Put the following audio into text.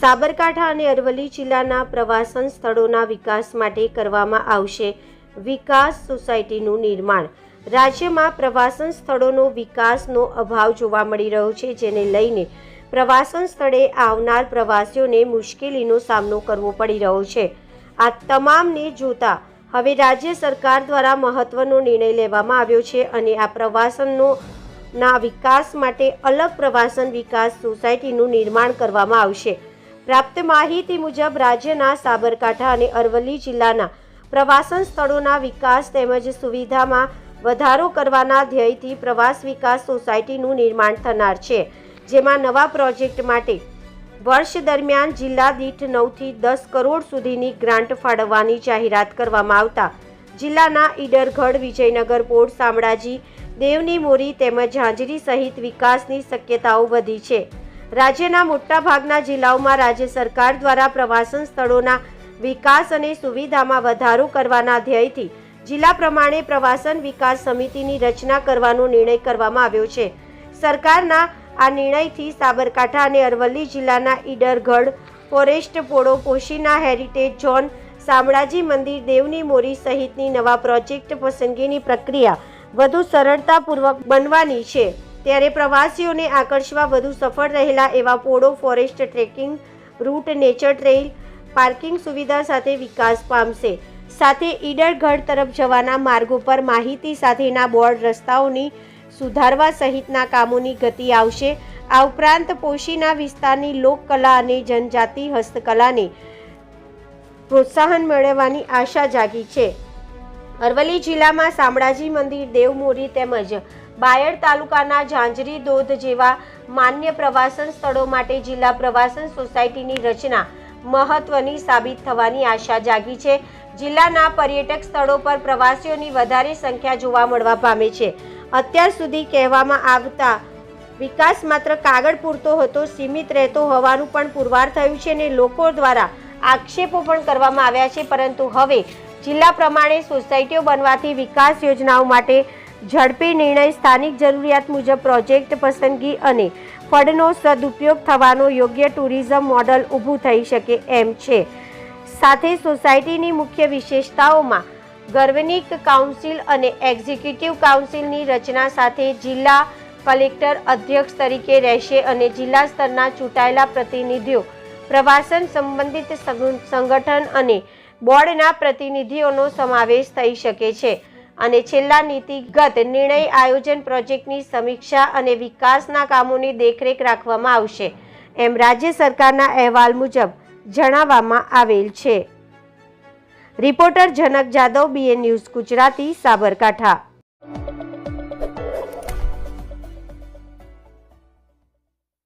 સાબરકાંઠા અને અરવલ્લી જિલ્લાના પ્રવાસન સ્થળોના વિકાસ માટે કરવામાં આવશે વિકાસ સોસાયટીનું નિર્માણ। રાજ્યમાં પ્રવાસન સ્થળોનો વિકાસનો અભાવ જોવા મળી રહ્યો છે, જેને લઈને પ્રવાસન સ્થળે આવનાર પ્રવાસીઓને મુશ્કેલીનો સામનો કરવો પડી રહ્યો છે। આ તમામને જોતા હવે રાજ્ય સરકાર દ્વારા મહત્વનો નિર્ણય લેવામાં આવ્યો છે અને આ પ્રવાસનના વિકાસ માટે અલગ પ્રવાસન વિકાસ સોસાયટીનું નિર્માણ કરવામાં આવશે। પ્રાપ્ત માહિતી મુજબ રાજ્યના સાબરકાંઠા અને અરવલ્લી જિલ્લાના પ્રવાસન સ્થળોના વિકાસ તેમજ સુવિધામાં વધારો કરવાના ધ્યેયથી પ્રવાસ વિકાસ સોસાયટીનું નિર્માણ થનાર છે, જેમાં નવા પ્રોજેક્ટ માટે વર્ષ દરમિયાન જિલ્લા દીઠ 9 થી 10 કરોડ સુધીની ગ્રાન્ટ ફાળવવાની જાહેરાત કરવામાં આવતા જિલ્લાના ઈડરગઢ, વિજયનગર, પોર્ટ શામળાજી, દેવની મોરી તેમજ હાંજરી સહિત વિકાસની શક્યતાઓ વધી છે। રાજ્યના મોટાભાગના જિલ્લાઓમાં રાજ્ય સરકાર દ્વારા પ્રવાસન સ્થળોના વિકાસ અને સુવિધામાં વધારો કરવાના ધ્યેયથી જિલ્લા પ્રમાણે પ્રવાસન વિકાસ સમિતિની રચના કરવાનો નિર્ણય કરવામાં આવ્યો છે। સરકારના આ નિર્ણયથી સાબરકાંઠા અને અરવલ્લી જિલ્લાના Idargadh, forest Polo, Poshina heritage zone, Shamlaji મંદિર, દેવની મોરી સહિતની નવા પ્રોજેક્ટ પસંદગીની પ્રક્રિયા વધુ સરળતાપૂર્વક બનવાની છે। ત્યારે પ્રવાસીઓને આકર્ષવા વધુ સફળ રહેલા એવા Polo, forest trekking route, nature trail, parking સુવિધા સાથે વિકાસ પામશે। સાથે ઈડરગઢ તરફ જવાના માર્ગો પર માહિતી સાથેના બોર્ડ, રસ્તાઓની સુધારવા સહિતના કામોની ગતિ આવશે। આ ઉપરાંત પોશીના વિસ્તારની લોકકલા અને જનજાતિ હસ્તકલાને પ્રોત્સાહન મેળવવાની આશા જાગી છે। અરવલ્લી જિલ્લામાં શામળાજી મંદિર, દેવમોરી તેમજ બાયડ તાલુકાના ઝાંઝરી ધોધ જેવા માન્ય પ્રવાસન સ્થળો માટે જિલ્લા પ્રવાસન સોસાયટીની રચના મહત્વની સાબિત થવાની આશા જાગી છે। જિલ્લાના પર્યટક સ્થળો પર પ્રવાસીઓની વધારે સંખ્યા જોવા મળવા પામે છે। અત્યાર સુધી કહેવામાં આવતા વિકાસ માત્ર કાગળ પૂરતો હતો, સીમિત રહેતો હોવાનું પણ પુરવાર થયું છે અને લોકો દ્વારા આક્ષેપો પણ કરવામાં આવ્યા છે, પરંતુ હવે જિલ્લા પ્રમાણે સોસાયટીઓ બનવાથી વિકાસ યોજનાઓ માટે ઝડપી નિર્ણય, સ્થાનિક જરૂરિયાત મુજબ પ્રોજેક્ટ પસંદગી અને ફંડનો સદુપયોગ થવાનો યોગ્ય ટુરિઝમ મોડલ ઊભું થઈ શકે એમ છે। સાથે સોસાયટીની મુખ્ય વિશેષતાઓમાં ગવર્નિંગ કાઉન્સિલ અને એક્ઝિક્યુટિવ કાઉન્સિલની રચના સાથે જિલ્લા કલેક્ટર અધ્યક્ષ તરીકે રહેશે અને જિલ્લા સ્તરના ચૂંટાયેલા પ્રતિનિધિઓ, પ્રવાસન સંબંધિત સંગઠન અને બોર્ડના પ્રતિનિધિઓનો સમાવેશ થઈ શકે છે અને છેલ્લા નીતિગત નિર્ણય, આયોજન, પ્રોજેક્ટની સમીક્ષા અને વિકાસના કામોની દેખરેખ રાખવામાં આવશે એમ રાજ્ય સરકારના અહેવાલ મુજબ જણાવવામાં આવેલ છે। રિપોર્ટર જનક જાદવ, BN ન્યૂઝ ગુજરાતી, સાબરકાંઠા।